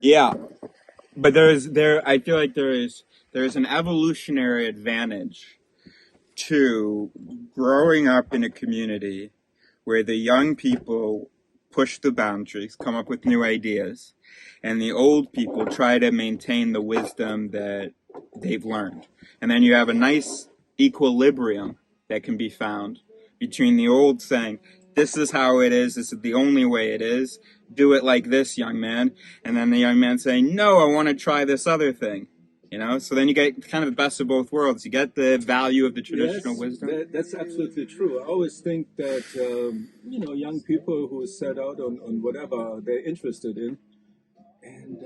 Yeah, but I feel like there's an evolutionary advantage to growing up in a community where the young people push the boundaries, come up with new ideas, and the old people try to maintain the wisdom that they've learned. And then you have a nice equilibrium that can be found between the old saying, this is how it is, this is the only way it is, do it like this, young man. And then the young man saying, no, I want to try this other thing. So then you get kind of the best of both worlds. You get the value of the traditional wisdom. That's absolutely true. I always think that young people who set out on whatever they're interested in, and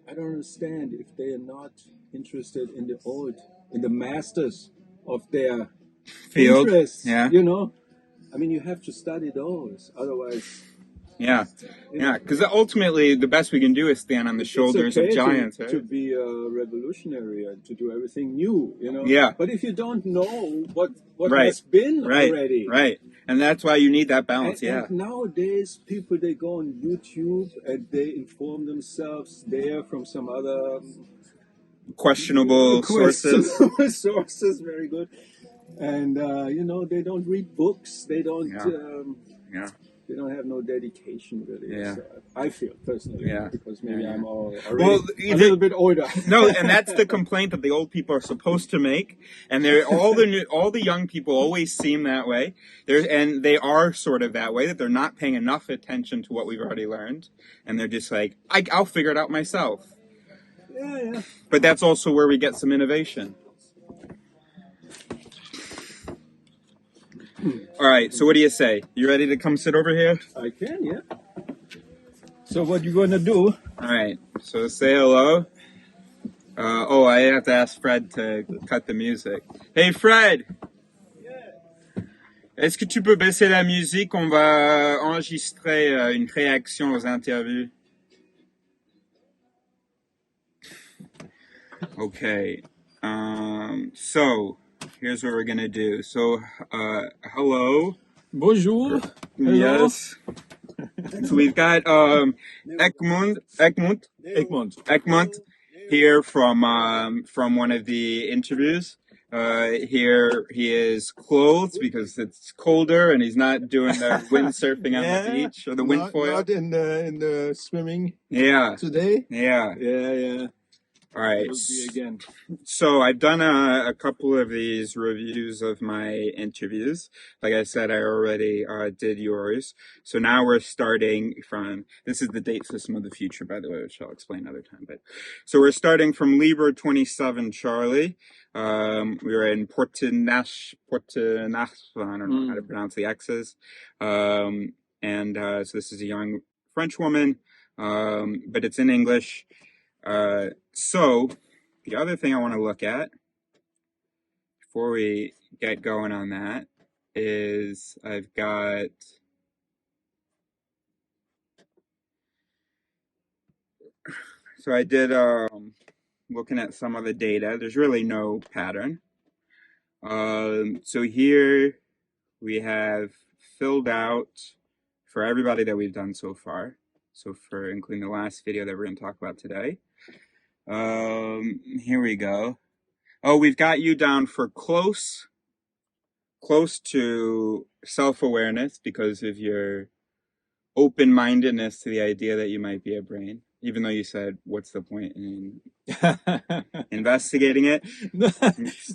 I don't understand if they are not interested in the masters of their Field. interests. Yeah. I mean, you have to study those, otherwise. Yeah, because ultimately the best we can do is stand on the shoulders of giants, right? To be a revolutionary and to do everything new, Yeah. But if you don't know what Right. has been Right. already, Right, and that's why you need that balance. and nowadays people, they go on YouTube and they inform themselves there from some other questionable sources. sources, very good, and they don't read books, they don't. Yeah. They don't have no dedication, really. Yeah. So I feel personally, Yeah. because maybe I'm already Well, a little bit older. No, and that's the complaint that the old people are supposed to make, and all the young people always seem that way. And they are sort of that way, that they're not paying enough attention to what we've already learned, and they're just like, I'll figure it out myself. Yeah. But that's also where we get some innovation. All right, so what do you say? You ready to come sit over here? I can, yeah. So what you gonna do? All right, so say hello. I have to ask Fred to cut the music. Hey Fred! Est-ce que tu peux baisser la musique? On va enregistrer une réaction aux interviews. Okay. So here's what we're gonna do. So, hello. Bonjour. Yes. So we've got Egmont here from one of the interviews. Here he is clothed because it's colder and he's not doing the windsurfing on the beach or the windfoil. Not in the swimming. Yeah. Today. Yeah. Yeah. All right. Will be again. So I've done a couple of these reviews of my interviews. Like I said, I already did yours. So now we're starting from, this is the date system of the future, by the way, which I'll explain another time. But so we're starting from Libra 27 Charlie. We were in Portinash, I don't know how to pronounce the X's. So this is a young French woman, but it's in English. So the other thing I want to look at before we get going on that is I've got so I did looking at some of the data. There's really no pattern. So here we have filled out for everybody that we've done so far. So for including the last video that we're going to talk about today. Here we go. Oh, we've got you down for close to self-awareness because of your open-mindedness to the idea that you might be a brain, even though you said, what's the point in investigating it?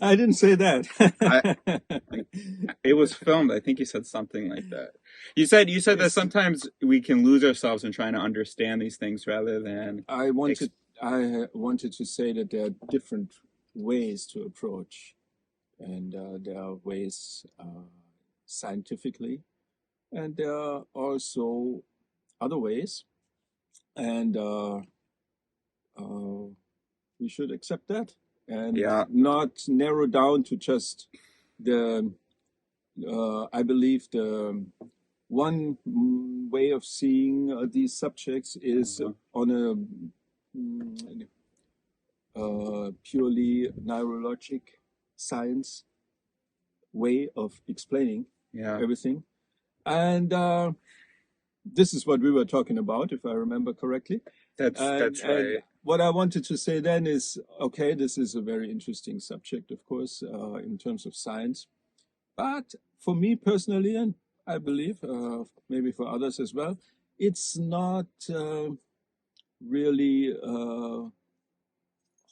I didn't say that. It was filmed. I think you said something like that. You said that sometimes we can lose ourselves in trying to understand these things rather than... I wanted to say that there are different ways to approach, and there are ways scientifically, and there are also other ways, and we should accept that and not narrow down to just the I believe the one way of seeing these subjects is on a purely neurologic science way of explaining everything. And this is what we were talking about, if I remember correctly. That's And right. what I wanted to say then is, okay, this is a very interesting subject, of course, in terms of science. But for me personally, and I believe maybe for others as well, it's not really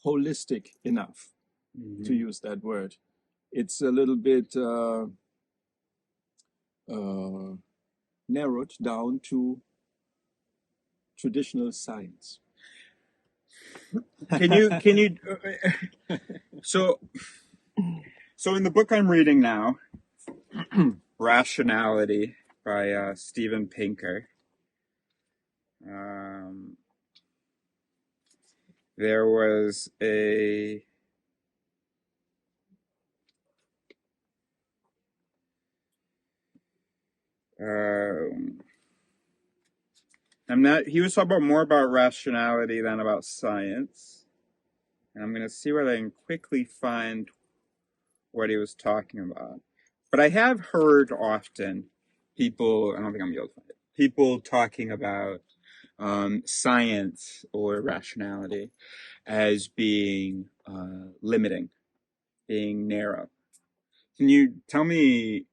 holistic enough, to Hmm. use that word. It's a little bit uh, narrowed down to traditional science. Can you so so in the book I'm reading now, Rationality by Steven Pinker, um, there was a um, I'm not he was talking about more about rationality than about science, and I'm going to see whether I can quickly find what he was talking about. But I have heard often people, I don't think I'm going to be able to find it, people talking about science or rationality as being limiting, being narrow. Can you tell me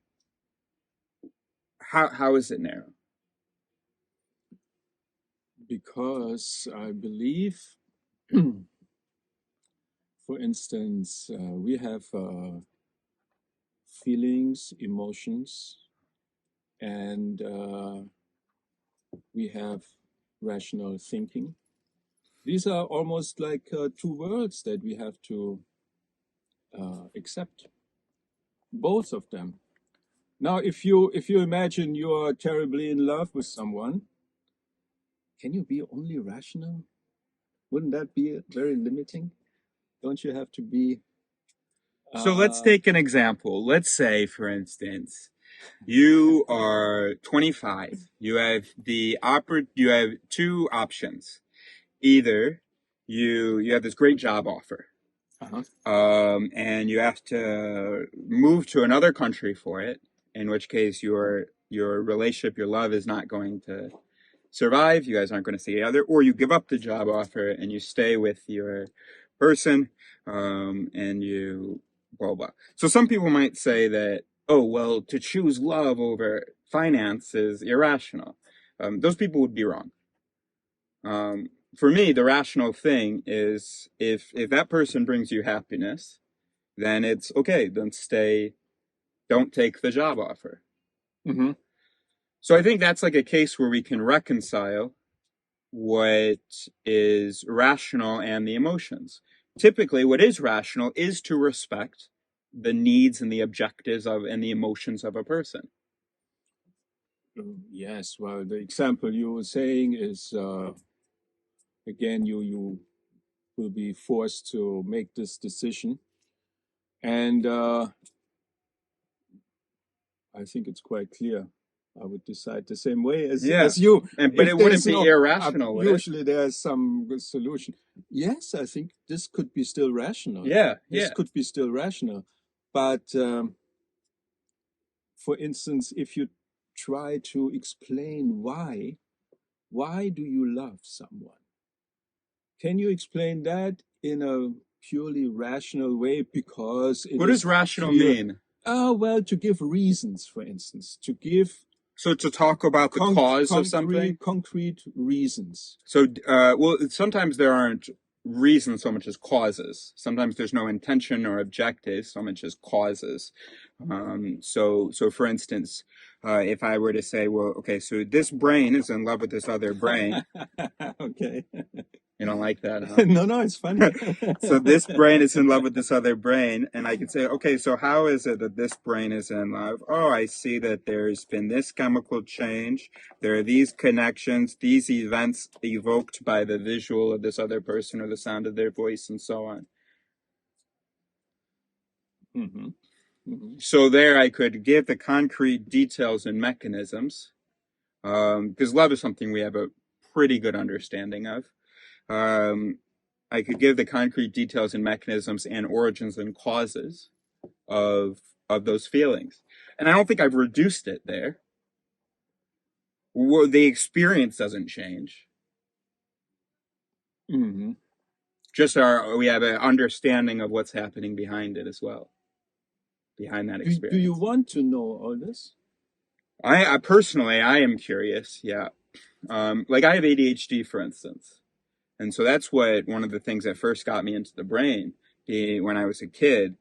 how is it narrow? Because I believe, for instance, we have feelings, emotions, and we have rational thinking. These are almost like two worlds that we have to accept, both of them. Now, if you imagine you are terribly in love with someone, can you be only rational? Wouldn't that be very limiting? Don't you have to be? So let's Uh, take an example. Let's say, for instance, you are 25. You have two options. Either you have this great job offer, uh-huh. and you have to move to another country for it, in which case your relationship, your love is not going to survive. You guys aren't going to see each other, or you give up the job offer and you stay with your person, and you blah blah. So some people might say that, oh well, to choose love over finance is irrational. Those people would be wrong. For me, the rational thing is if that person brings you happiness, then it's okay. Then stay. Don't take the job offer. Mm-hmm. So I think that's like a case where we can reconcile what is rational and the emotions. Typically, what is rational is to respect the needs and the objectives of and the emotions of a person. Yes, well, the example you were saying is again, you will be forced to make this decision, and I think it's quite clear. I would decide the same way Yeah, as you. but If it wouldn't there's be no, irrational, would it? usually there's some good solution. Yes, I think this could be still rational. Yeah, This yeah. could be still rational, but for instance, if you try to explain why do you love someone? Can you explain that in a purely rational way because it What does is rational clear? mean? Well, to give reasons, for instance, to give So to talk about the cause of something. concrete reasons. So, well, sometimes there aren't reasons so much as causes. Sometimes there's no intention or objective so much as causes. So for instance, if I were to say, well, okay, so this brain is in love with this other brain. Okay. You don't like that, huh? No, no, it's funny. So this brain is in love with this other brain, and I could say, okay, so how is it that this brain is in love? Oh, I see that there's been this chemical change. There are these connections, these events evoked by the visual of this other person or the sound of their voice, and so on. Mm-hmm. Mm-hmm. So there, I could give the concrete details and mechanisms, because love is something we have a pretty good understanding of. Um, I could give the concrete details and mechanisms and origins and causes of those feelings. And I don't think I've reduced it there. Well, the experience doesn't change. Hmm. Just we have an understanding of what's happening behind it as well, behind that Do you experience. want to know all this? I personally, I am curious. Yeah. Like I have ADHD, for instance. And so that's what one of the things that first got me into the brain when I was a kid.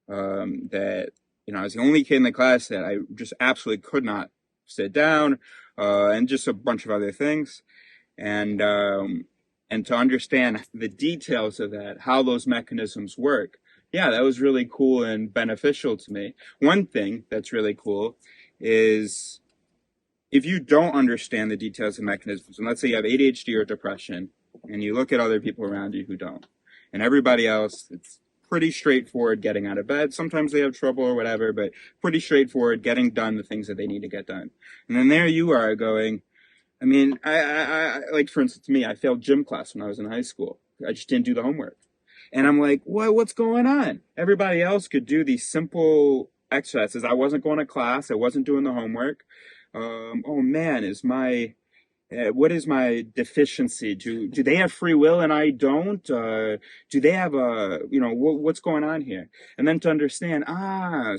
That I was the only kid in the class that I just absolutely could not sit down, and just a bunch of other things, and to understand the details of that, how those mechanisms work. Yeah, that was really cool and beneficial to me. One thing that's really cool is if you don't understand the details of mechanisms, and let's say you have ADHD or depression, and you look at other people around you who don't, and everybody else, it's pretty straightforward getting out of bed. Sometimes they have trouble or whatever, but pretty straightforward getting done the things that they need to get done. And then there you are going, I mean, I like, for instance, me, I failed gym class when I was in high school. I just didn't do the homework. And I'm like, what's going on? Everybody else could do these simple exercises. I wasn't going to class. I wasn't doing the homework. Oh man, what is my deficiency? Do they have free will and I don't? Do they have what's going on here? And then to understand,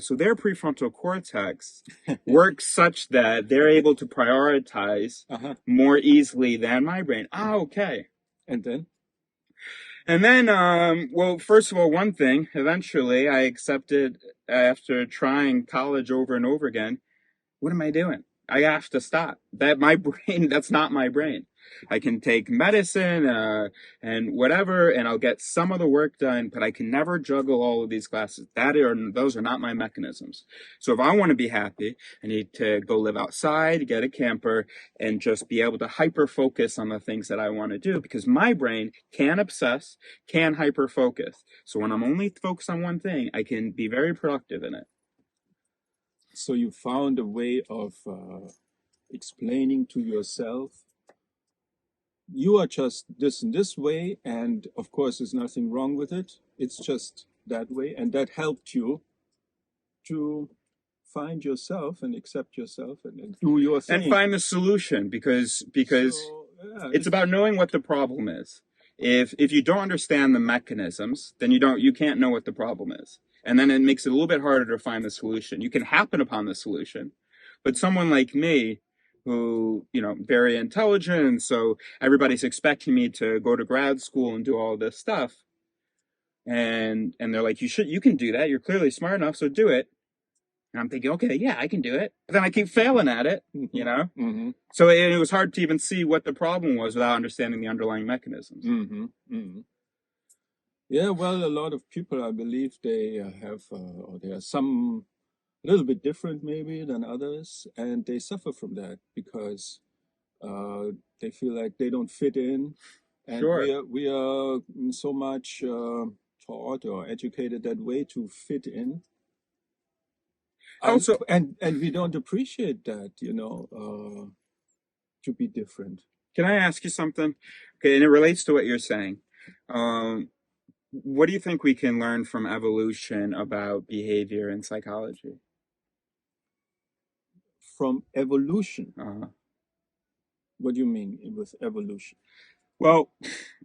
so their prefrontal cortex works such that they're able to prioritize Uh-huh. more easily than my brain. Okay. And then? And then, well, first of all, one thing, eventually I accepted after trying college over and over again, what am I doing? I have to stop. My brain, that's not my brain. I can take medicine, and whatever, and I'll get some of the work done, but I can never juggle all of these classes. Those are not my mechanisms. So if I want to be happy, I need to go live outside, get a camper, and just be able to hyper focus on the things that I want to do, because my brain can obsess, can hyper focus. So when I'm only focused on one thing, I can be very productive in it. So you found a way of explaining to yourself, you are just this and this way, and of course there's nothing wrong with it. It's just that way, and that helped you to find yourself and accept yourself and do your thing. And find the solution, because So, yeah, it's about knowing what the problem is. If you don't understand the mechanisms, then you can't know what the problem is. And then it makes it a little bit harder to find the solution. You can happen upon the solution. But someone like me, who, very intelligent, and so everybody's expecting me to go to grad school and do all this stuff. And they're like, you can do that. You're clearly smart enough, so do it. And I'm thinking, okay, yeah, I can do it. But then I keep failing at it, Mm-hmm. So it was hard to even see what the problem was without understanding the underlying mechanisms. Mm-hmm. Mm-hmm. Yeah, well, a lot of people, I believe, they have, or they are some a little bit different maybe than others, and they suffer from that because they feel like they don't fit in, and Sure. we are so much taught or educated that way to fit in, Also, and we don't appreciate that, to be different. can I ask you something? Okay, and it relates to what you're saying. Um, what do you think we can learn from evolution about behavior and psychology? From evolution. Uh, What do you mean with evolution? well,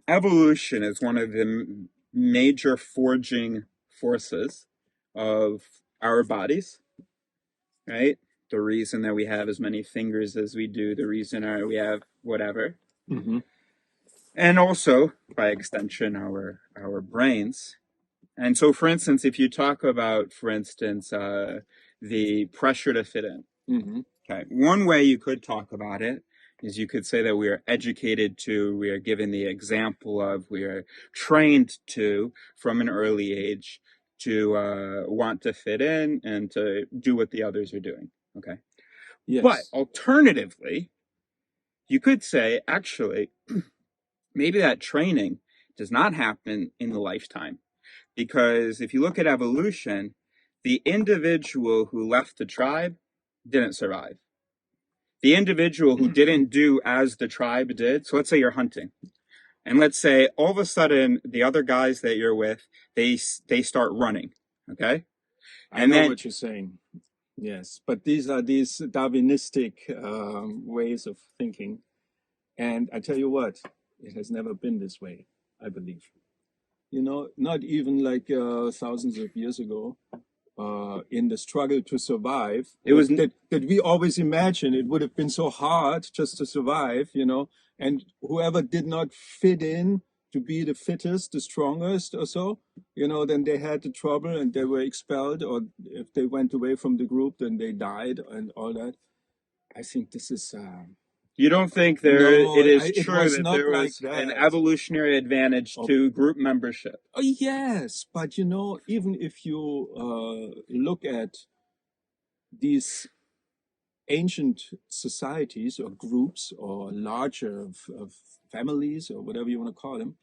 evolution is one of the major forging forces of our bodies, right? The reason that we have as many fingers as we do, the reason we have whatever. Mm-hmm. And also, by extension, our brains. And so, for instance, if you talk about, for instance, the pressure to fit in, Mm-hmm. okay, one way you could talk about it is you could say that we are educated to, we are given the example of, we are trained to, from an early age, to want to fit in and to do what the others are doing. Okay. But Yes. alternatively, you could say, actually, maybe that training does not happen in the lifetime. Because if you look at evolution, the individual who left the tribe didn't survive. The individual who didn't do as the tribe did, so let's say you're hunting, and let's say all of a sudden the other guys that you're with, they start running, okay? I And know then, what you're saying. Yes, but these are these Darwinistic ways of thinking. And I tell you what, it has never been this way, I believe. You know, not even like thousands of years ago, in the struggle to survive, It was that we always imagine it would have been so hard just to survive, you know, and whoever did not fit in to be the fittest, the strongest or so, you know, then they had the trouble and they were expelled, or if they went away from the group, then they died and all that. I think this is you don't think no, it is it true was that not there like was an that. evolutionary advantage to group membership? Oh, yes, but you know, even if you look at these ancient societies or groups or larger of families or whatever you want to call them,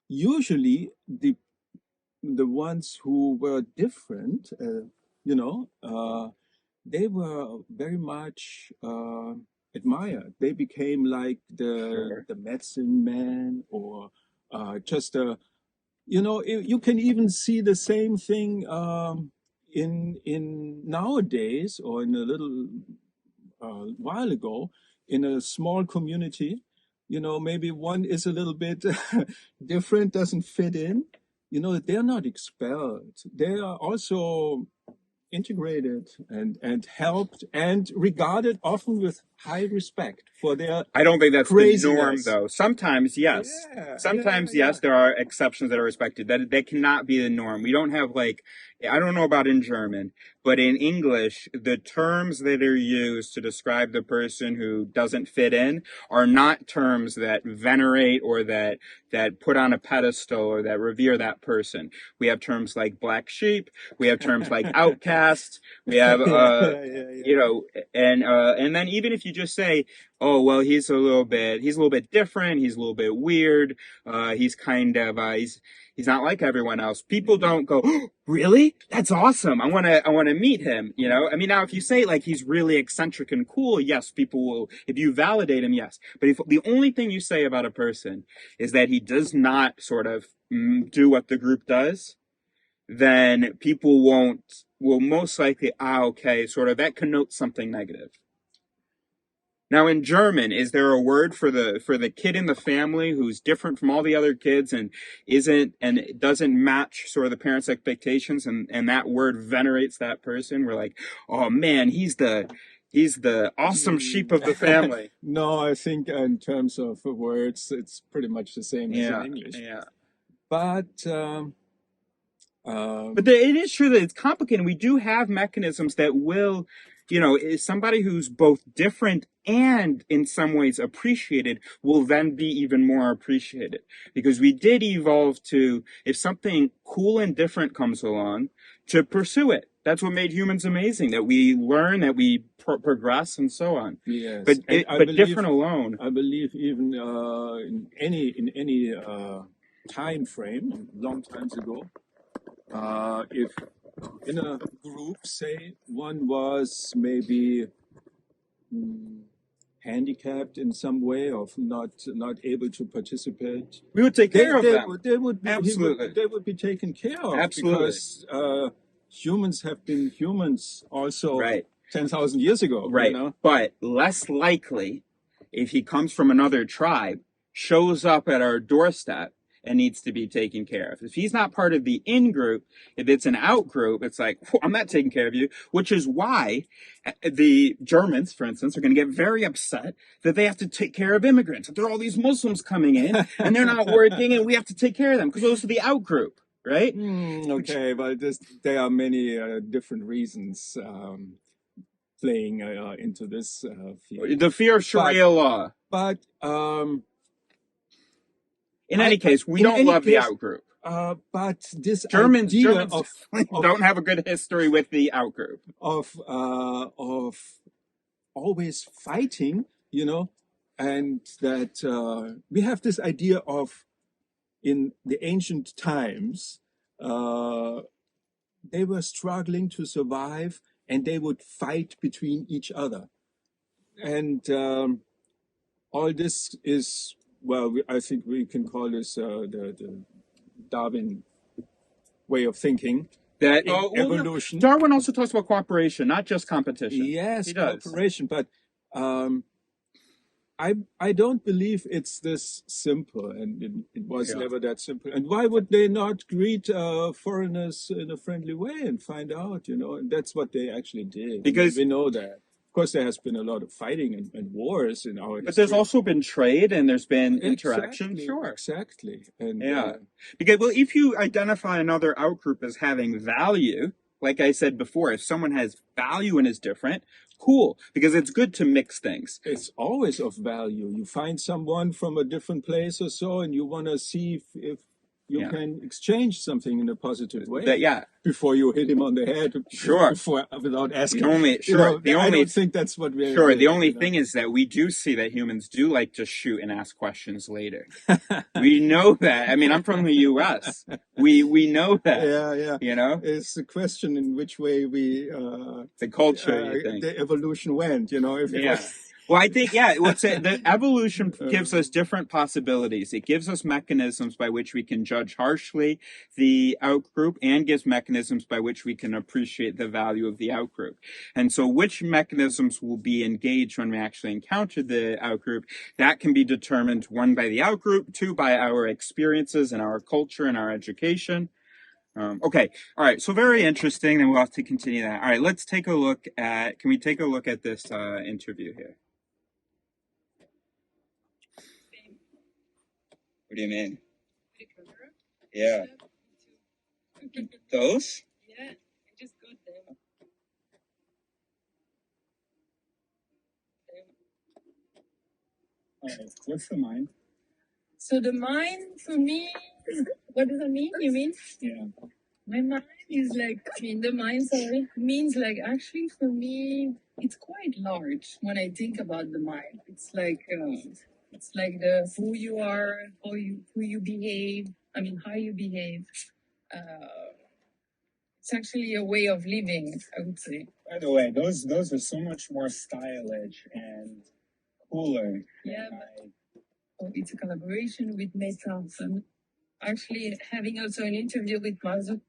usually the ones who were different, you know, they were very much admired. They became like Sure. the medicine man, or just a, you know, you can even see the same thing in nowadays, or in a little while ago, in a small community. You know, maybe one is a little bit different, doesn't fit in. You know, they're not expelled. They are also integrated and helped and regarded often with high respect for their I don't think that's the norm, craziness. though. Sometimes, yes. Sometimes, yes, there are exceptions that are respected. That cannot be the norm. We don't have, like, I don't know about in German, but in English, the terms that are used to describe the person who doesn't fit in are not terms that venerate or that put on a pedestal or that revere that person. We have terms like black sheep. We have terms like outcast. We have, Yeah. you know, and then even if you just say, oh, well, he's a little bit different. He's a little bit weird. He's kind of, he's not like everyone else. People don't go, oh, really? That's awesome. I want to meet him. You know, I mean, now if you say like he's really eccentric and cool, yes, people will, if you validate him, yes. But if the only thing you say about a person is that he does not sort of do what the group does, then people will most likely, okay, sort of, that connotes something negative. Now in German, is there a word for the kid in the family who's different from all the other kids and it doesn't match sort of the parents' expectations, and that word venerates that person? We're like, oh man, he's the awesome sheep of the family. No, I think in terms of words, it's pretty much the same as in English. Yeah. But But it is true that it's complicated. We do have mechanisms that will, you know, somebody who's both different and in some ways appreciated will then be even more appreciated. Because we did evolve to, if something cool and different comes along, to pursue it. That's what made humans amazing, that we learn, that we progress, and so on. yes, But and I but believe, different alone. I believe even in any time frame, long times ago, if in a group, say one was maybe handicapped in some way, or not able to participate, We would take care of them. they would be, Absolutely. they would be taken care of. Absolutely. Because humans have been humans also Right. 10,000 years ago. Right. You know? But less likely, if he comes from another tribe, shows up at our doorstep and needs to be taken care of. If he's not part of the in group, if it's an out group, it's like, I'm not taking care of you, which is why the Germans, for instance, are going to get very upset that they have to take care of immigrants. There are all these Muslims coming in and they're not working and we have to take care of them because those are the out group, right? Okay, but there are many different reasons playing into this field. The fear of Sharia law. But in any case, we don't love the out group. But this Germans idea of don't have a good history with the out group. Of always fighting, you know, and that we have this idea of, in the ancient times, they were struggling to survive and they would fight between each other. And all this is, well, I think we can call this the Darwin way of thinking. That evolution. Darwin also talks about cooperation, not just competition. Yes, he does. cooperation, but I don't believe it's this simple, and it was Yeah. never that simple. And why would they not greet foreigners in a friendly way and find out, you know? And that's what they actually did. Because we know that. Of course, there has been a lot of fighting and wars in our but there's history. also been trade and there's been interaction. Exactly, Sure. exactly. And Yeah. Because, well, if you identify another outgroup as having value, like I said before, if someone has value and is different, cool. Because it's good to mix things. it's always of value. You find someone from a different place or so, and you want to see if you Yeah. can exchange something in a positive way. That, yeah. Before you hit him on the head, Sure. before without asking. The only, You sure. know, The I only, don't think that's what we're. sure. The doing, only you know? thing is that we do see that humans do like to shoot and ask questions later. We know that. I mean, I'm from the U.S. We know that. Yeah, yeah. You know, It's a question in which way we the culture. You think. the evolution went. You know, if it Yeah. was. Well, I think, yeah, the evolution gives us different possibilities. It gives us mechanisms by which we can judge harshly the outgroup and gives mechanisms by which we can appreciate the value of the outgroup. And so which mechanisms will be engaged when we actually encounter the outgroup, that can be determined, one, by the outgroup, two, by our experiences and our culture and our education. Okay, all right, so very interesting, and we'll have to continue that. All right, let's take a look at, can we take a look at this interview here? What do you mean? Yeah. Those? Yeah, I just got them. All right. What's the mind? So the mind for me, what does that mean? You mean? Yeah. My mind is like, I mean, the mind, sorry, means like actually for me, it's quite large when I think about the mind. It's like the who you are, who you behave. I mean, how you behave. It's actually a way of living, I would say. By the way, those are so much more stylish and cooler. Yeah, but it's a collaboration with Meta. So I'm actually having also an interview with Mazu.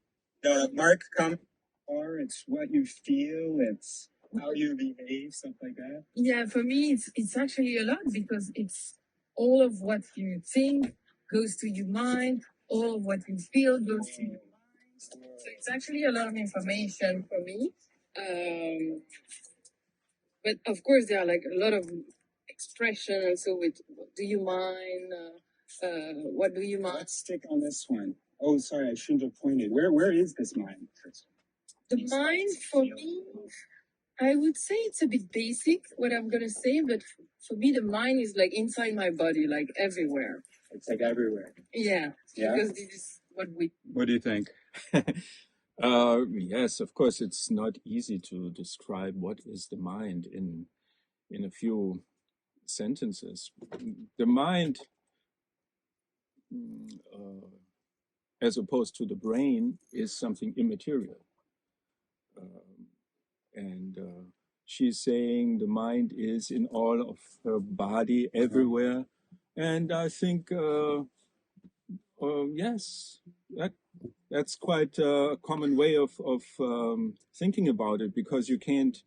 Mark, come. Or it's what you feel. It's how you behave, stuff like that. Yeah, for me, it's actually a lot because it's all of what you think goes to your mind, all of what you feel goes to your mind. So it's actually a lot of information for me. But of course, there are like a lot of expression also with do you mind? What do you mind? Let's stick on this one. Oh, sorry, I shouldn't have pointed. Where is this mind? The mind for me, I would say it's a bit basic what I'm gonna say, but for me the mind is like inside my body, like everywhere. It's like everywhere. Yeah, Yeah? because this is what we. What do you think? Yes, of course, it's not easy to describe what is the mind in a few sentences. The mind, as opposed to the brain, is something immaterial. And she's saying the mind is in all of her body, everywhere. And I think, yes, that's quite a common way of thinking about it, because you can't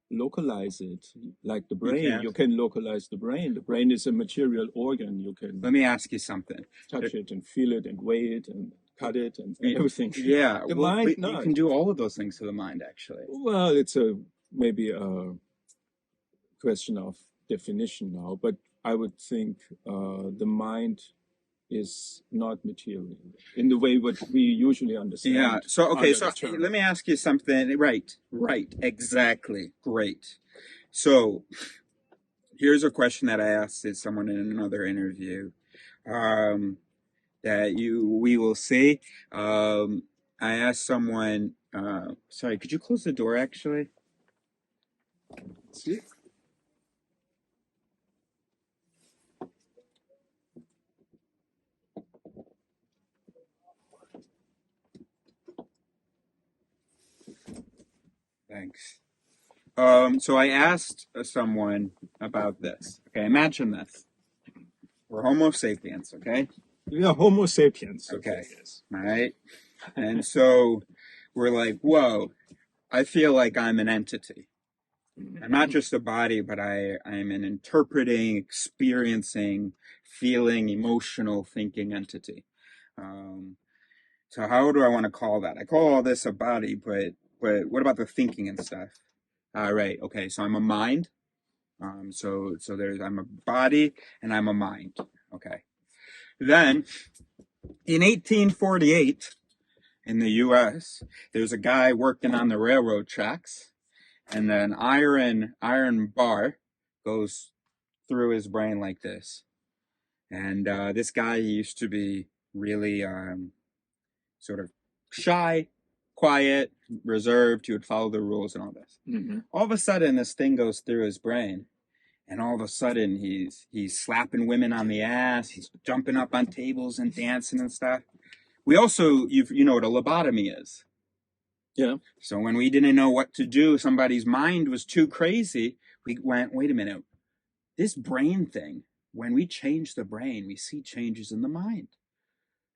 localize it like the brain. You can localize the brain. The brain is a material organ. You can Let me ask you something. touch it and feel it and weigh it and cut it and everything. Yeah, The well, mind, you can do all of those things to the mind, actually. Well, it's maybe a question of definition now, but I would think the mind is not material in the way what we usually understand. Yeah. So okay. under So the term. let me ask you something. Right. Exactly. Great. So here's a question that I asked someone in another interview. That we will see. I asked someone. Sorry, could you close the door? Actually. See? Thanks. So I asked someone about this. Okay, imagine this. We're Homo sapiens, okay? We are Homo sapiens. Okay. Yes. All right? And so we're like, whoa, I feel like I'm an entity. I'm not just a body, but I'm an interpreting, experiencing, feeling, emotional, thinking entity. Um, so how do I want to call that? I call all this a body, but what about the thinking and stuff? Right. Okay. So I'm a mind. So I'm a body and I'm a mind. Okay. Then in 1848 in the U.S., there's a guy working on the railroad tracks, and an iron bar goes through his brain like this. And this guy used to be really sort of shy, quiet, reserved. He would follow the rules and all this. Mm-hmm. All of a sudden, this thing goes through his brain, and all of a sudden, he's slapping women on the ass. He's jumping up on tables and dancing and stuff. We also, you know what a lobotomy is. Yeah. So when we didn't know what to do, somebody's mind was too crazy, we went, wait a minute, this brain thing, when we change the brain, we see changes in the mind.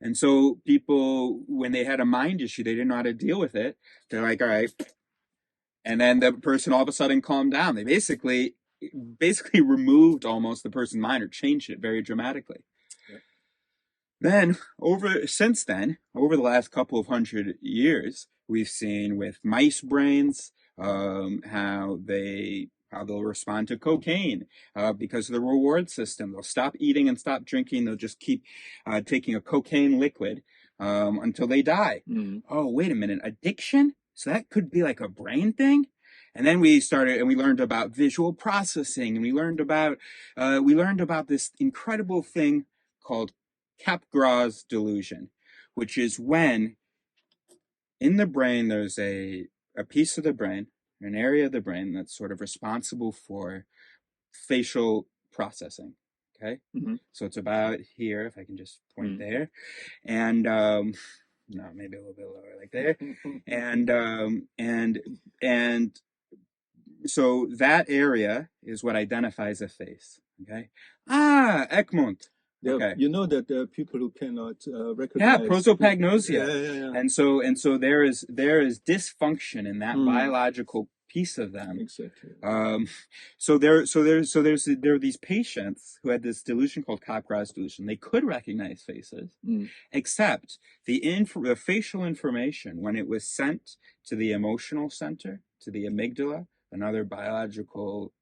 And so people, when they had a mind issue, they didn't know how to deal with it. They're like, all right. And then the person all of a sudden calmed down. They basically removed almost the person's mind or changed it very dramatically. Yeah. Then, since then, over the last couple of 100 years, we've seen with mice brains how they'll respond to cocaine because of the reward system. They'll stop eating and stop drinking. They'll just keep taking a cocaine liquid until they die. Mm-hmm. Oh, wait a minute, addiction? So that could be like a brain thing? And then we learned about visual processing, and we learned about this incredible thing called Capgras delusion, which is when in the brain there's a piece of the brain, an area of the brain that's sort of responsible for facial processing. Okay. Mm-hmm. So it's about here, if I can just point there, and no, maybe a little bit lower, like there, and so that area is what identifies a face. Okay. Egmont. Yeah, okay. You know that there are people who cannot recognize. Yeah, prosopagnosia. Yeah. And so there is dysfunction in that biological piece of them. Exactly. So there are these patients who had this delusion called Capgras delusion. They could recognize faces, except the facial information, when it was sent to the emotional center, to the amygdala, another biological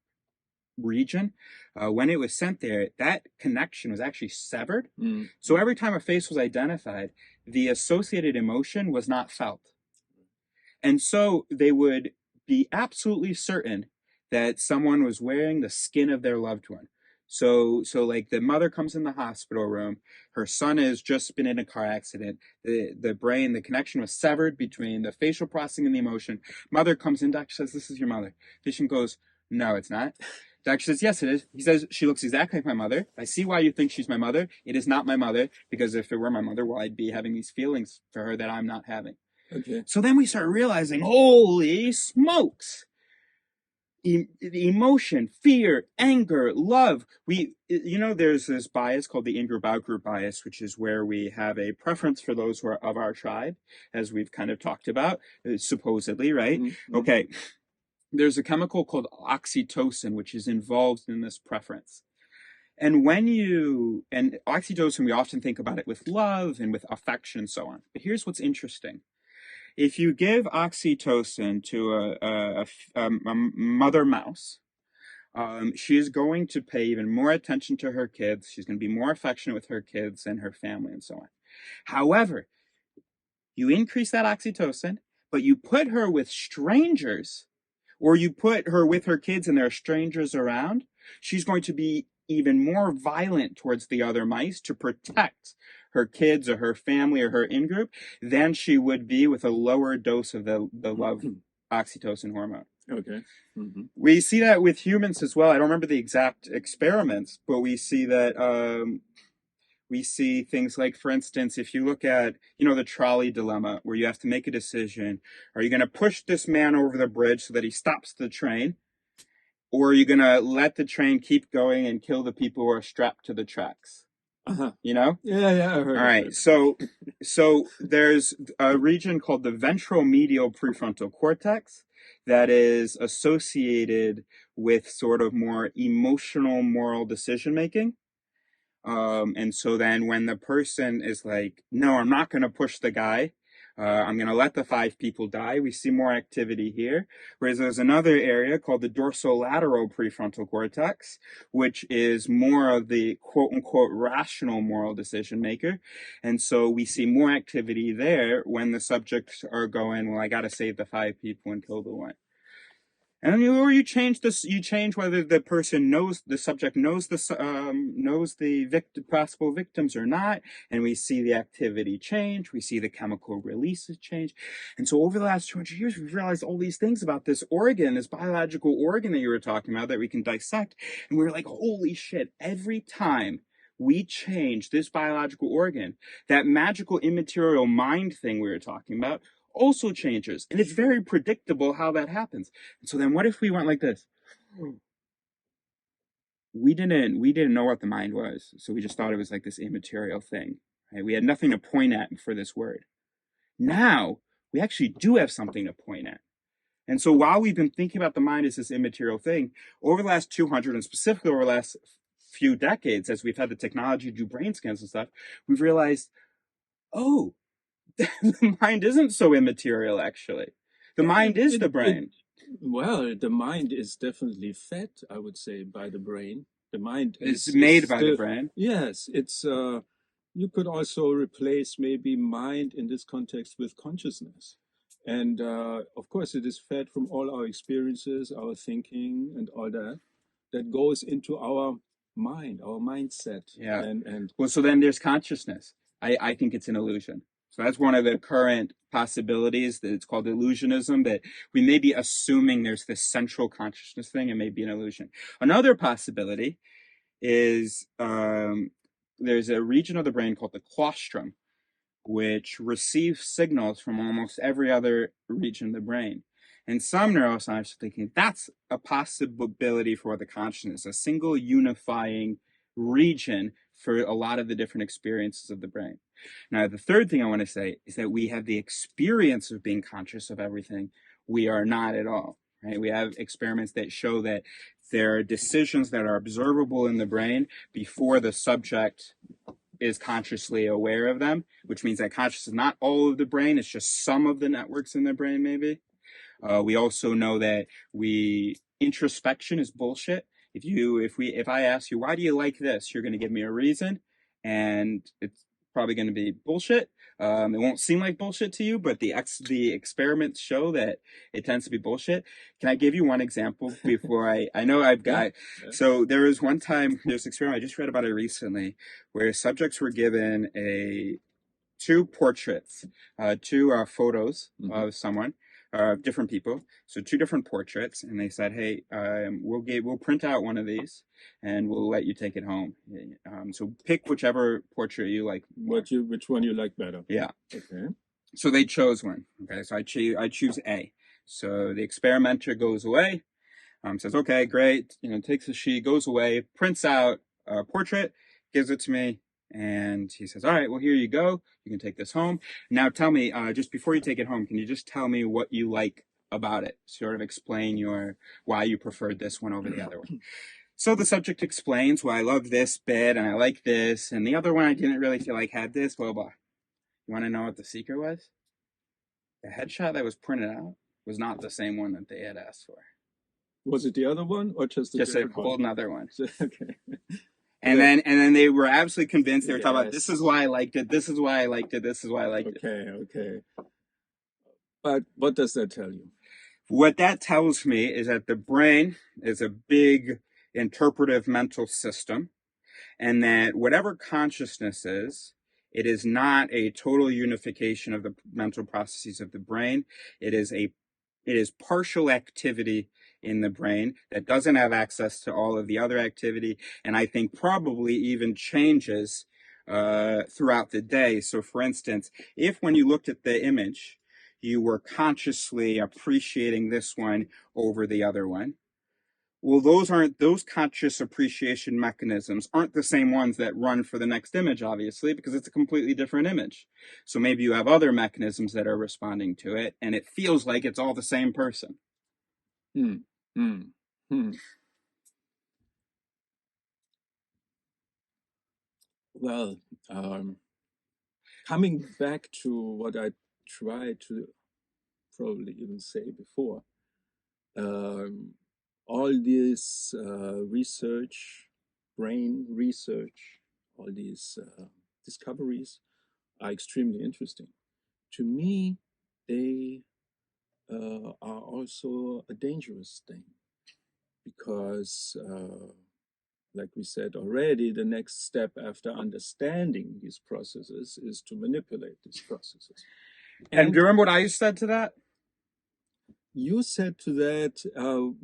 region, when it was sent there, that connection was actually severed. So every time a face was identified, the associated emotion was not felt. And so they would be absolutely certain that someone was wearing the skin of their loved one. So like the mother comes in the hospital room, her son has just been in a car accident, the brain, the connection was severed between the facial processing and the emotion. Mother comes in, doctor says, this is your mother. Patient goes, no, it's not. Doctor says, yes, it is. He says, she looks exactly like my mother. I see why you think she's my mother. It is not my mother, because if it were my mother, well, I'd be having these feelings for her that I'm not having. Okay. So then we start realizing, holy smokes, emotion, fear, anger, love. There's this bias called the in-group, out-group bias, which is where we have a preference for those who are of our tribe, as we've kind of talked about, supposedly, right? Mm-hmm. Okay. There's a chemical called oxytocin, which is involved in this preference. And and oxytocin, we often think about it with love and with affection and so on. But here's what's interesting. If you give oxytocin to a mother mouse, she is going to pay even more attention to her kids. She's going to be more affectionate with her kids and her family and so on. However, you increase that oxytocin, but you put her with strangers, or you put her with her kids and there are strangers around, she's going to be even more violent towards the other mice to protect her kids or her family or her in-group than she would be with a lower dose of the love oxytocin hormone. Okay. Mm-hmm. We see that with humans as well. I don't remember the exact experiments, but we see that we see things like, for instance, if you look at, the trolley dilemma, where you have to make a decision. Are you going to push this man over the bridge so that he stops the train? Or are you going to let the train keep going and kill the people who are strapped to the tracks? Uh-huh. Yeah, I heard. All right. So there's a region called the ventromedial prefrontal cortex that is associated with sort of more emotional, moral decision making. And so then when the person is like, no, I'm not going to push the guy, I'm going to let the 5 people die, we see more activity here. Whereas there's another area called the dorsolateral prefrontal cortex, which is more of the quote unquote rational moral decision maker. And so we see more activity there when the subjects are going, well, I got to save the 5 people and kill the one. And or you change this. You change whether the person knows the subject knows the possible victims or not, and we see the activity change. We see the chemical releases change, and so over the last 200 years, we've realized all these things about this organ, this biological organ that you were talking about, that we can dissect, and we're like, holy shit! Every time we change this biological organ, that magical immaterial mind thing we were talking about also changes, and it's very predictable how that happens. So then what if we went like this? We didn't know what the mind was, so we just thought it was like this immaterial thing, right? We had nothing to point at for this word. Now we actually do have something to point at. And so while we've been thinking about the mind as this immaterial thing, over the last 200, and specifically over the last few decades, as we've had the technology to do brain scans and stuff, we've realized, oh, the mind isn't so immaterial, actually. The mind is the brain. Well, the mind is definitely fed, I would say, by the brain. The mind is made by the brain. Yes, it's. You could also replace maybe mind in this context with consciousness, and of course, it is fed from all our experiences, our thinking, and all that. That goes into our mind, our mindset. Yeah. And well, so then there's consciousness. I think it's an illusion. So that's one of the current possibilities, that it's called illusionism, that we may be assuming there's this central consciousness thing and may be an illusion. Another possibility is there's a region of the brain called the claustrum, which receives signals from almost every other region of the brain. And some neuroscientists are thinking that's a possibility for the consciousness, a single unifying region for a lot of the different experiences of the brain. Now, the third thing I want to say is that we have the experience of being conscious of everything. We are not at all, right? We have experiments that show that there are decisions that are observable in the brain before the subject is consciously aware of them, which means that conscious is not all of the brain, it's just some of the networks in the brain, maybe. We also know that introspection is bullshit. If I ask you, why do you like this? You're going to give me a reason, and it's probably going to be bullshit. It won't seem like bullshit to you, but the experiments show that it tends to be bullshit. Can I give you one example before I know I've got, yeah. So there was one time, there's an experiment, I just read about it recently, where subjects were given two portraits, two photos of someone, different people. So 2 different portraits, and they said, "Hey, we'll print out one of these, and we'll let you take it home. So pick whichever portrait you like. Which one you like better?" Yeah. Okay. So they chose one. Okay. So I choose A. So the experimenter goes away. Says, "Okay, great." Takes a sheet, goes away, prints out a portrait, gives it to me. And he says, "All right, well, here you go. You can take this home. Now tell me, just before you take it home, can you just tell me what you like about it? Sort of explain why you preferred this one over the other one." So the subject explains, "Well, I love this bit and I like this. And the other one I didn't really feel like had this, blah, blah." You want to know what the secret was? The headshot that was printed out was not the same one that they had asked for. Was it the other one or just a whole another one? Okay. And then they were absolutely convinced. They were talking about, this is why I liked it, this is why I liked it, this is why I liked it. Okay. But what does that tell you? What that tells me is that the brain is a big interpretive mental system, and that whatever consciousness is, it is not a total unification of the mental processes of the brain. It is partial activity in the brain that doesn't have access to all of the other activity, and I think probably even changes throughout the day. So for instance, if when you looked at the image, you were consciously appreciating this one over the other one, well, those conscious appreciation mechanisms aren't the same ones that run for the next image, obviously, because it's a completely different image. So maybe you have other mechanisms that are responding to it, and it feels like it's all the same person. Hmm. Hmm. Hmm. Well, coming back to what I tried to probably even say before, um, all this research, brain research, all these discoveries are extremely interesting. To me, they are also a dangerous thing because, like we said already, the next step after understanding these processes is to manipulate these processes. And do you remember what I said to that? You said to that,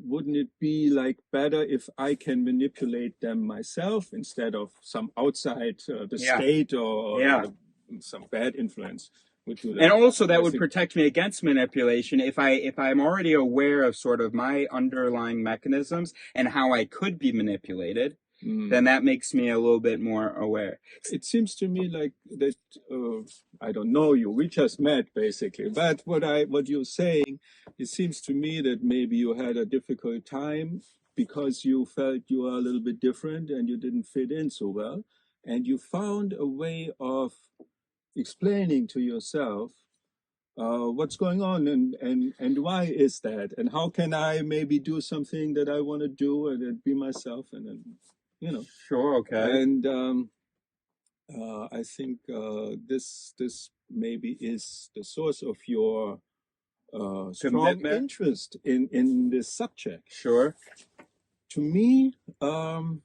wouldn't it be like better if I can manipulate them myself instead of some outside the Yeah. state or Yeah. some bad influence would do that? And also that I would think, protect me against manipulation if I'm already aware of sort of my underlying mechanisms and how I could be manipulated, then that makes me a little bit more aware. it seems to me like that. I don't know you. We just met basically, but what you're saying, it seems to me that maybe you had a difficult time because you felt you are a little bit different and you didn't fit in so well, and you found a way of explaining to yourself what's going on and why is that, and how can I maybe do something that I want to do and be myself, and then Sure, okay. and I think this maybe is the source of your strong Commitment. interest in this subject. Sure. To me, of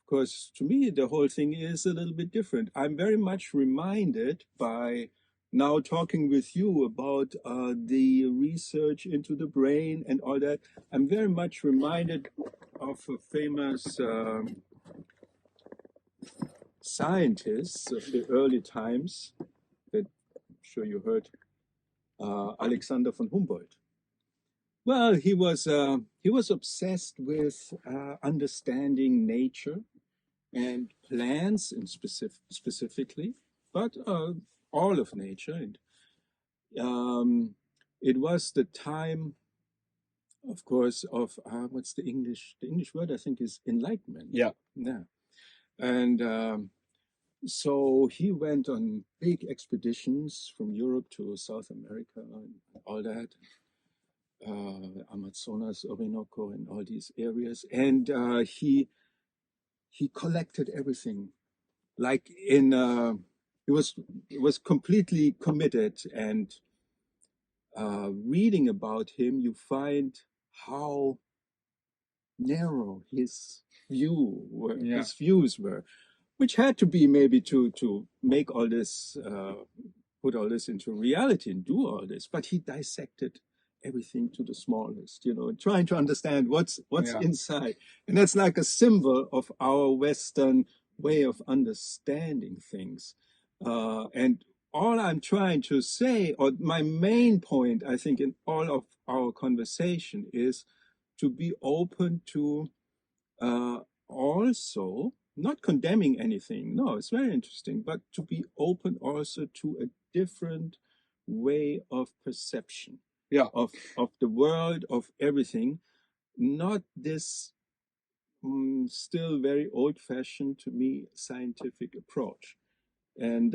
course, to me, the whole thing is a little bit different. I'm very much reminded by now talking with you about the research into the brain and all that. I'm very much reminded of a famous scientist of the early times that I'm sure you heard, Alexander von Humboldt. Well, he was obsessed with understanding nature and plants, and specifically, but all of nature. And it was the time, of course, of what's the English? The English word I think is enlightenment. Yeah. Yeah, and so he went on big expeditions from Europe to South America and all that, Amazonas, Orinoco, and all these areas. And he collected everything. Like he was completely committed. And reading about him, you find how narrow his views were, which had to be maybe to make all this, put all this into reality and do all this. But he dissected everything to the smallest, trying to understand what's inside. And that's like a symbol of our Western way of understanding things. And all I'm trying to say, or my main point, I think, in all of our conversation is to be open to also not condemning anything. No, it's very interesting, but to be open also to a different way of perception of the world, of everything, not this still very old-fashioned, to me, scientific approach. And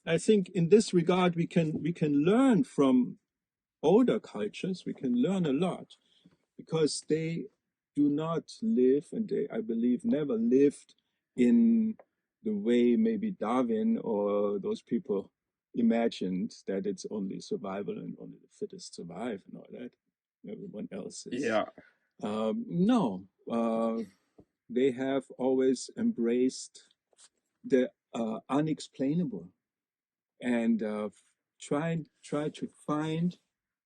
I think in this regard we can learn from older cultures. We can learn a lot because they do not live, and they, I believe, never lived in the way maybe Darwin or those people imagined, that it's only survival and only the fittest survive and all that. Everyone else is. Yeah. No, they have always embraced the unexplainable and try to find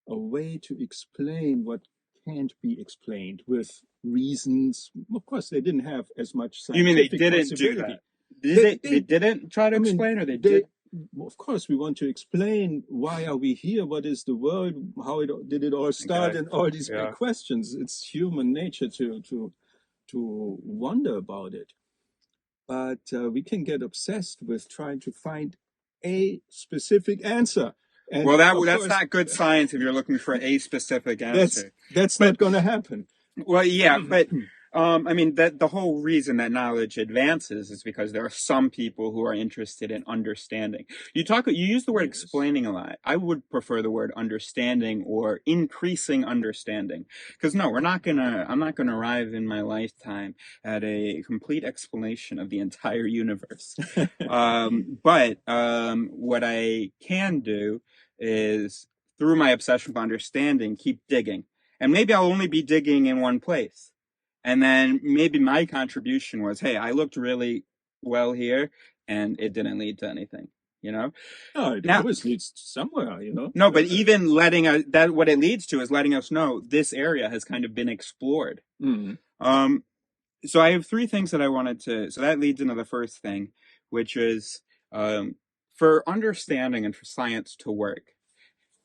a way to explain what can't be explained with reasons. Of course, they didn't have as much You mean they scientific didn't do possibility. that? They didn't try to explain, or they did? Of course, we want to explain why are we here, what is the world, how did it all start, and all these big questions. It's human nature to wonder about it. But we can get obsessed with trying to find a specific answer. And Well, of that's course, not good science if you're looking for a specific answer. that's But not going to happen. well, yeah, but I mean that the whole reason that knowledge advances is because there are some people who are interested in understanding. You use the word Yes. explaining a lot. I would prefer the word understanding or increasing understanding. Because no, I'm not gonna arrive in my lifetime at a complete explanation of the entire universe. But what I can do is, through my obsession with understanding, keep digging. And maybe I'll only be digging in one place. And then maybe my contribution was, hey, I looked really well here and it didn't lead to anything, you know? No, it Now, always leads to somewhere, you know. no, but even letting us, that what it leads to is letting us know this area has kind of been explored. Mhm. So I have three things that I wanted to, so that leads into the first thing, which is for understanding and for science to work,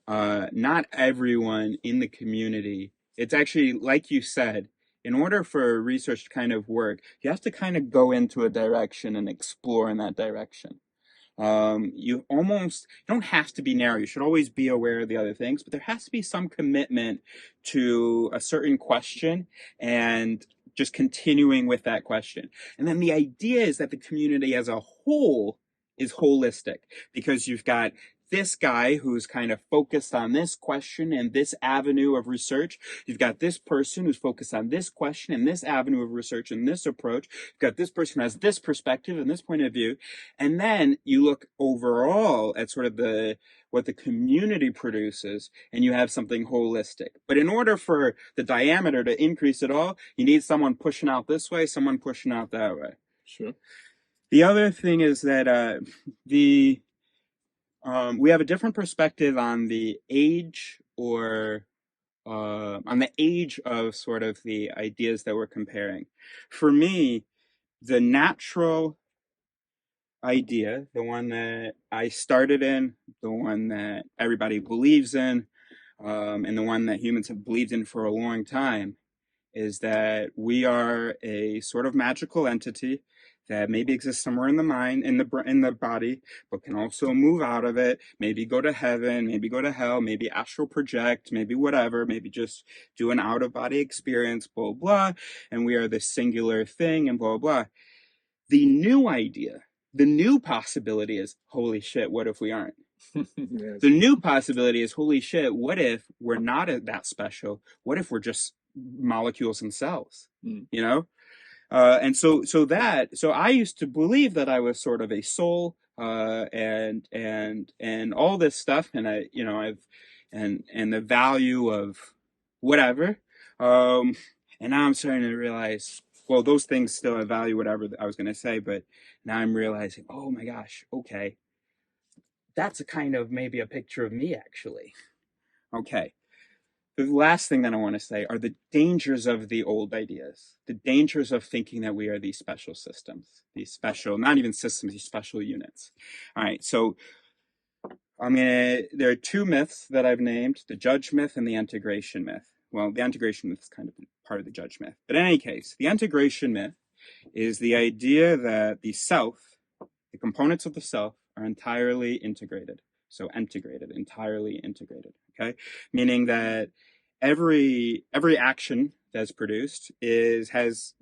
not everyone in the community, it's actually, like you said, in order for research to kind of work, you have to kind of go into a direction and explore in that direction. You don't have to be narrow. You should always be aware of the other things, but there has to be some commitment to a certain question and just continuing with that question. And then the idea is that the community as a whole is holistic, because you've got this guy who's kind of focused on this question and this avenue of research. You've got this person who's focused on this question and this avenue of research and this approach. You've got this person who has this perspective and this point of view. And then you look overall at sort of what the community produces, and you have something holistic. But in order for the diameter to increase at all, you need someone pushing out this way, someone pushing out that way. Sure. The other thing is that we have a different perspective on the age of sort of the ideas that we're comparing. For me, the natural idea, the one that I started in, the one that everybody believes in, and the one that humans have believed in for a long time, is that we are a sort of magical entity that maybe exists somewhere in the mind, in the body, but can also move out of it, maybe go to heaven, maybe go to hell, maybe astral project, maybe whatever, maybe just do an out of body experience, blah, blah, and we are this singular thing, and blah, blah. The new idea, the new possibility is, holy shit, what if we aren't? Yes. The new possibility is, holy shit, what if we're not that special? What if we're just molecules and cells? You know? And so I used to believe that I was sort of a soul, and all this stuff, and and the value of whatever. And now I'm starting to realize, well, those things still have value, whatever I was going to say, but now I'm realizing, oh my gosh, okay, that's a kind of maybe a picture of me, actually. Okay. The last thing that I want to say are the dangers of the old ideas, the dangers of thinking that we are these special systems, these special, not even systems, these special units. All right. So there are two myths that I've named, the judge myth and the integration myth. Well, the integration myth is kind of part of the judge myth. But in any case, the integration myth is the idea that the self, the components of the self, are entirely integrated. So integrated, entirely integrated. Okay, meaning that every action that's produced has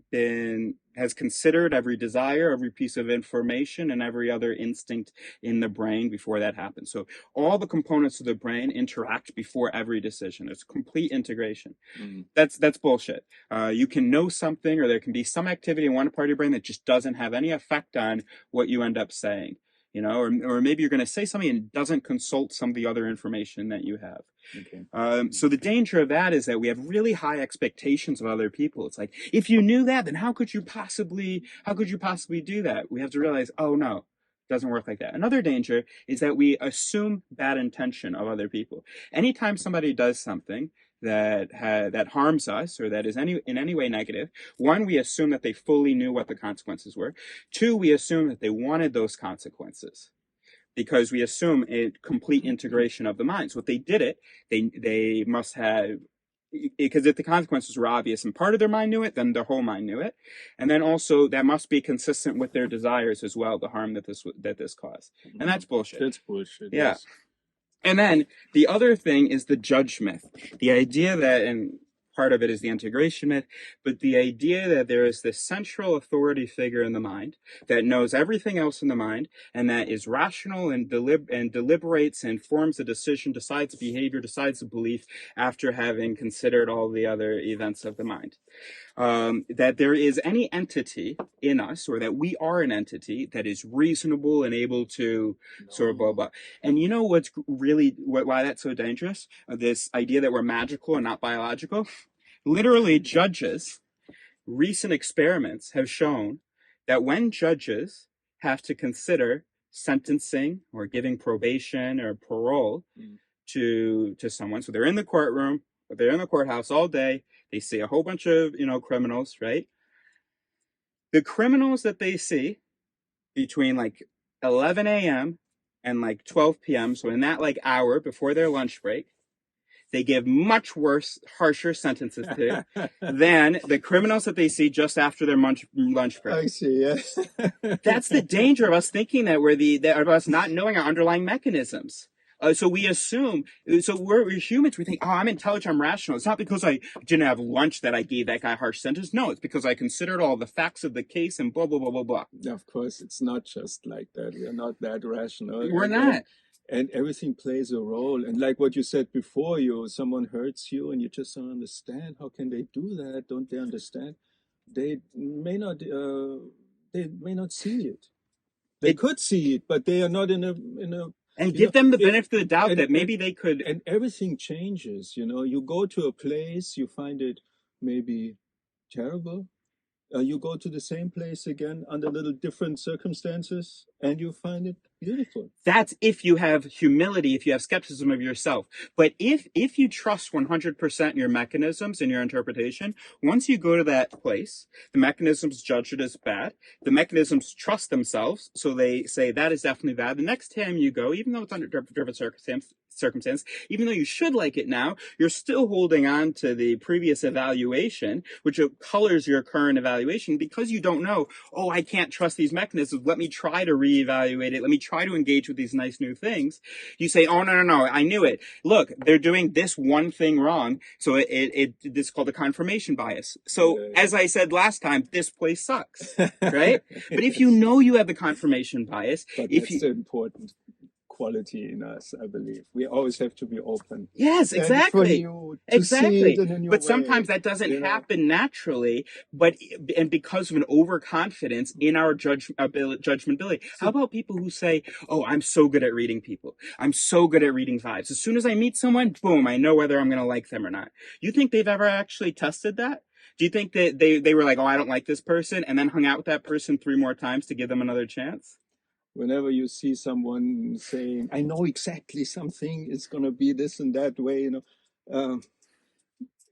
considered every desire, every piece of information, and every other instinct in the brain before that happens. So all the components of the brain interact before every decision. It's complete integration. That's bullshit. You can know something, or there can be some activity in one part of your brain that just doesn't have any effect on what you end up saying. You know, or maybe you're going to say something and it doesn't consult some of the other information that you have. Okay. So the danger of that is that we have really high expectations of other people. It's like, if you knew that, then how could you possibly do that? We have to realize, oh no, it doesn't work like that. Another danger is that we assume bad intention of other people. Anytime somebody does something that harms us, or that is in any way negative, one, we assume that they fully knew what the consequences were. Two, we assume that they wanted those consequences, because we assume a complete integration of the mind. So if they did it, they must have, because if the consequences were obvious and part of their mind knew it, then their whole mind knew it. And then also that must be consistent with their desires as well, the harm that this caused. And that's bullshit. That's bullshit. Yeah. Yes. And then the other thing is the judge myth. The idea that, and part of it is the integration myth, but the idea that there is this central authority figure in the mind that knows everything else in the mind and that is rational and deliberates and forms a decision, decides behavior, decides a belief after having considered all the other events of the mind. That there is any entity in us, or that we are an entity that is reasonable and able to sort of blah blah. And you know what's really why that's so dangerous? This idea that we're magical and not biological. Literally, judges. Recent experiments have shown that when judges have to consider sentencing or giving probation or parole to someone, so they're in the courtroom, they're in the courthouse all day. They see a whole bunch of, criminals, right? The criminals that they see between like 11 a.m. and like 12 p.m., so in that like hour before their lunch break, they give much worse, harsher sentences to than the criminals that they see just after their lunch break. I see, yes. That's the danger of us thinking that of us not knowing our underlying mechanisms. So we assume, so we're humans, we think, oh, I'm intelligent, I'm rational. It's not because I didn't have lunch that I gave that guy a harsh sentence. No, it's because I considered all the facts of the case and blah, blah, blah, blah, blah. Of course, it's not just like that. We're not that rational. We're not. And everything plays a role. And like what you said before, someone hurts you and you just don't understand. How can they do that? Don't they understand? They may not see it. They could see it, but they are not in a and give them the benefit of the doubt that maybe they could. And everything changes, You go to a place, you find it maybe terrible. You go to the same place again under little different circumstances, and you find it beautiful. That's if you have humility, if you have skepticism of yourself. But if you trust 100% in your mechanisms and your interpretation, once you go to that place, the mechanisms judge it as bad. The mechanisms trust themselves, so they say that is definitely bad. The next time you go, even though it's under different circumstance, even though you should like it now, you're still holding on to the previous evaluation, which colors your current evaluation because you don't know, oh, I can't trust these mechanisms. Let me try to reevaluate it. Let me try to engage with these nice new things. You say, oh, no, I knew it. Look, they're doing this one thing wrong. So this is called the confirmation bias. So as I said last time, this place sucks, right? But if you know you have the confirmation bias, that's important quality in us, I believe. We always have to be open. Yes, exactly. Exactly. But way, sometimes that doesn't happen naturally, and because of an overconfidence in our judgment ability. How about people who say, oh, I'm so good at reading people. I'm so good at reading vibes. As soon as I meet someone, boom, I know whether I'm going to like them or not. You think they've ever actually tested that? Do you think that they were like, oh, I don't like this person, and then hung out with that person 3 more times to give them another chance? Whenever you see someone saying, I know exactly something is going to be this and that way,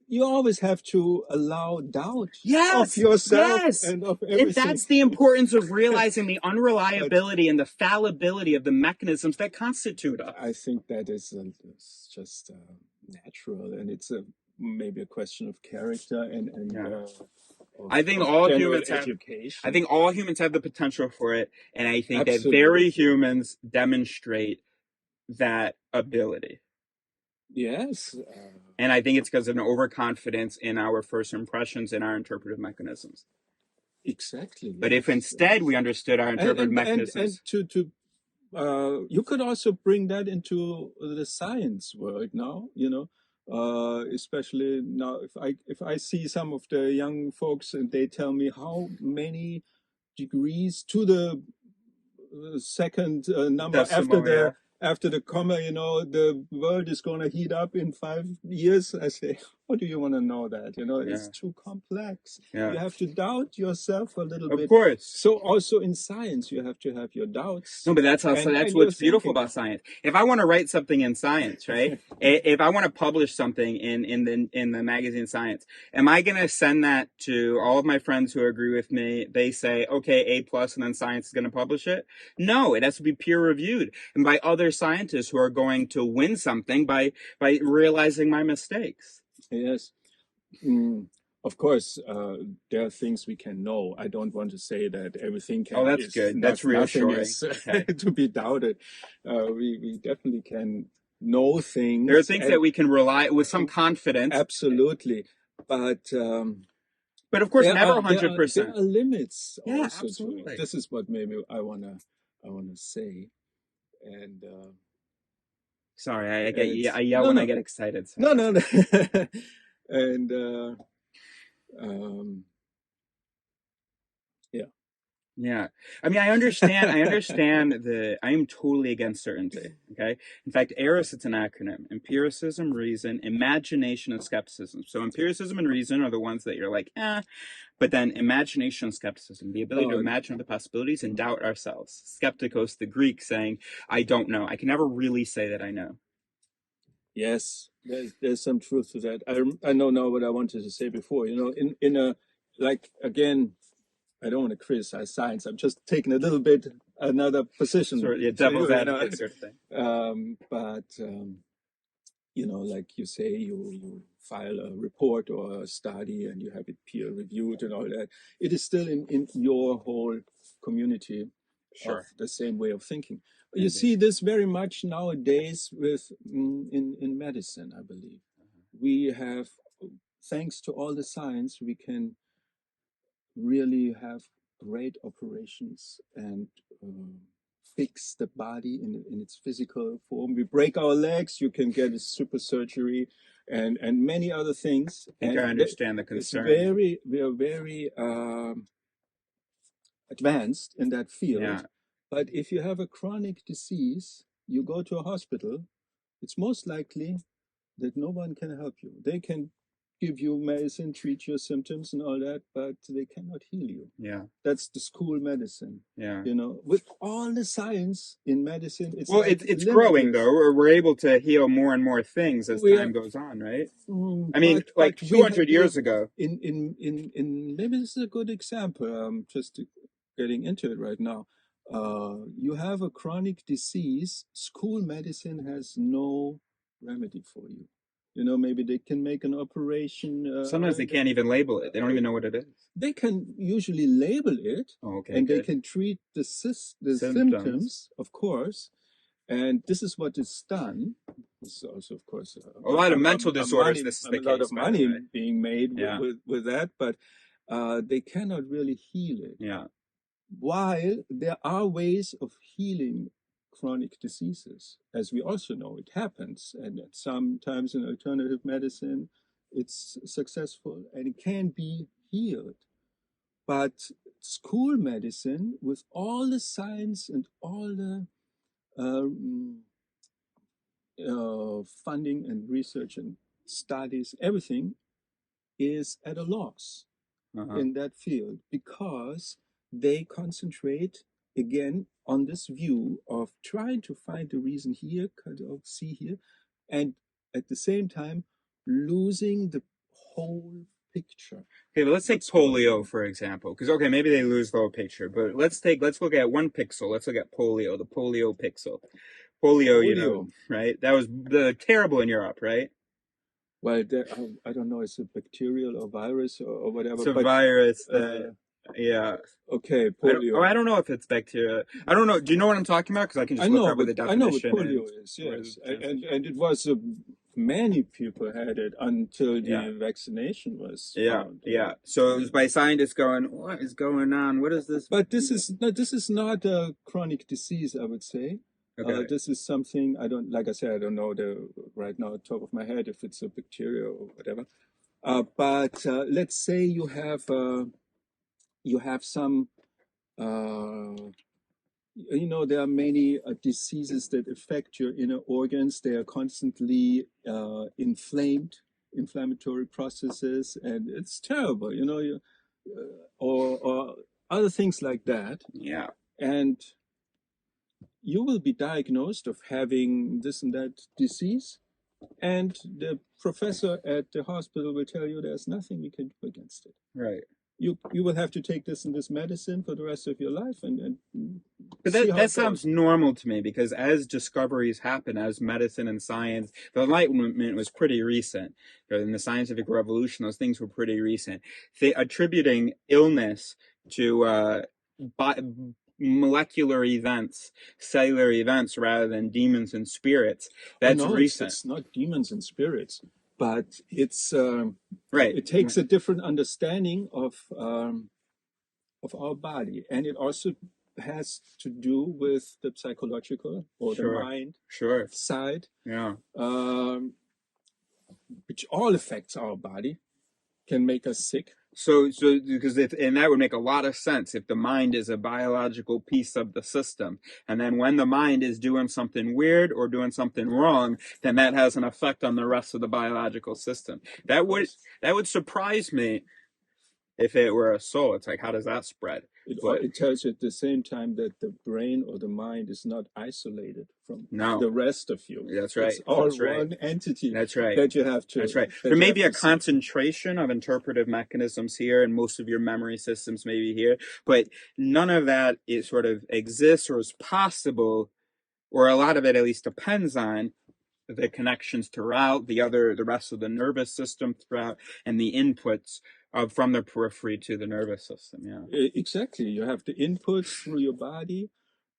you always have to allow doubt of yourself and of everything. That's the importance of realizing the unreliability and the fallibility of the mechanisms that constitute us. I think that is just natural, and it's maybe a question of character and I think all humans have the potential for it, and I think that very humans demonstrate that ability. Yes. And I think it's because of an overconfidence in our first impressions and our interpretive mechanisms. Exactly. But if instead we understood our interpretive mechanisms. And you could also bring that into the science world now, especially now if I see some of the young folks and they tell me how many degrees to the second number after the comma, the world is going to heat up in 5 years. I say, how do you want to know that? It's too complex. You have to doubt yourself a little bit. Of course. So also in science, you have to have your doubts. No, but that's what's beautiful about science. If I want to write something in science, right? If I want to publish something in the magazine Science, am I going to send that to all of my friends who agree with me? They say, okay, A+, and then Science is going to publish it? No, it has to be peer reviewed and by other scientists who are going to win something by realizing my mistakes. Yes. Of course, there are things we can know. I don't want to say that everything can. Oh, that's good. That's reassuring. To be doubted. We definitely can know things. There are things that we can rely with some confidence. Absolutely, but of course, never 100%. There are limits. Yeah, also absolutely. To it. This is what maybe I wanna say, and sorry, I yell when I get excited. So. No. And yeah. Yeah. I mean, I understand I am totally against certainty. Okay. In fact, ERIS, it's an acronym: empiricism, reason, imagination, and skepticism. So empiricism and reason are the ones that you're like, but then imagination and skepticism, the ability to imagine the possibilities and doubt ourselves. Skeptikos, the Greek, saying, I don't know. I can never really say that I know. Yes, there's some truth to that. I know now what I wanted to say before. You know, in a, like, again, I don't want to criticize science. I'm just taking a little bit another position. Sort of, devil's advocate sort of thing. But you know, like you say, you file a report or a study and you have it peer reviewed and all that. It is still in your whole community of the same way of thinking. You see this very much nowadays with in medicine, I believe. We have, thanks to all the science, we can really have great operations and fix the body in its physical form. We break our legs, you can get a super surgery and many other things. I think I understand the concern. We are very advanced in that field. Yeah. But if you have a chronic disease, you go to a hospital, it's most likely that no one can help you. They can give you medicine, treat your symptoms and all that, but they cannot heal you. Yeah. That's the school medicine. Yeah. You know, with all the science in medicine, it's it's growing though. We're able to heal more and more things as time goes on, right? I mean, like 200 years ago. In maybe this is a good example. Just getting into it right now. You have a chronic disease. School medicine has no remedy for you. You know, maybe they can make an operation. Sometimes they can't even label it. They don't even know what it is. They can usually label it, and they can treat the symptoms, of course. And this is what is done. This is also, of course, a lot of mental disorders. This is the case. A lot of money being made with that, but they cannot really heal it. Yeah. While there are ways of healing chronic diseases, as we also know it happens, and sometimes in alternative medicine it's successful and it can be healed. But school medicine, with all the science and all the funding and research and studies, everything is at a loss in that field, because they concentrate again on this view of trying to find the reason here, kind of see here, and at the same time losing the whole picture. Okay, but let's take polio, for example, because maybe they lose the whole picture, but let's look at one pixel. Let's look at polio, the polio pixel. Polio, you know, right? That was terrible in Europe, right? Well, I don't know, it's a bacterial or virus or whatever. It's a virus. Yeah. Okay, polio. I don't know if it's bacteria. I don't know. Do you know what I'm talking about? Because I can just look up with the definition. I know what polio is, yes. And it was, many people had it until the vaccination was found. Yeah. So it was by scientists going, what is going on? What is this? But this is not a chronic disease, I would say. Okay. This is something I don't know right now at the top of my head if it's a bacteria or whatever. But let's say you have some, there are many diseases that affect your inner organs. They are constantly inflammatory processes, and it's terrible, or other things like that. Yeah. And you will be diagnosed of having this and that disease, and the professor at the hospital will tell you there's nothing we can do against it. Right. You will have to take this and this medicine for the rest of your life, but that sounds normal to me, because as discoveries happen, as medicine and science, the Enlightenment was pretty recent. In the scientific revolution, those things were pretty recent. Attributing illness to molecular events, cellular events, rather than demons and spirits. That's no, recent. it's not demons and spirits, but it's Right. it takes a different understanding of our body, and it also has to do with the psychological or the Sure. mind Sure. side, Yeah. which all affects our body, can make us sick. So because and that would make a lot of sense if the mind is a biological piece of the system, and then when the mind is doing something weird or doing something wrong, then that has an effect on the rest of the biological system. That would surprise me if it were a soul. It's like, how does that spread? It tells you at the same time that the brain or the mind is not isolated from No. the rest of you. That's right. It's all That's right. one entity. That's right. That you have to. That's right. There may be a concentration of interpretive mechanisms here, and most of your memory systems may be here, but none of that is sort of exists or is possible, or a lot of it at least depends on the connections throughout the rest of the nervous system throughout, and the inputs from the periphery to the nervous system. Yeah. Exactly. You have the inputs through your body,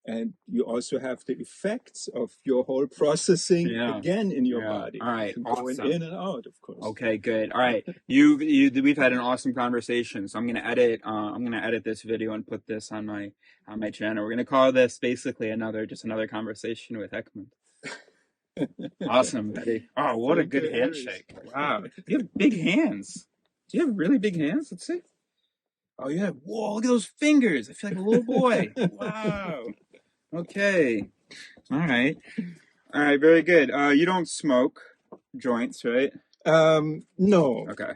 and you also have the effects of your whole processing again in your body. All right. Going in and out, of course. Okay, good. All right. We've had an awesome conversation. So I'm gonna edit this video and put this on my channel. We're gonna call this basically another conversation with Egmont. Awesome, buddy. Oh, what a good handshake. Wow. You have big hands. Do you have really big hands? Let's see. Oh, yeah. Whoa, look at those fingers. I feel like a little boy. Wow. Okay. All right. Very good. You don't smoke joints, right? No. Okay.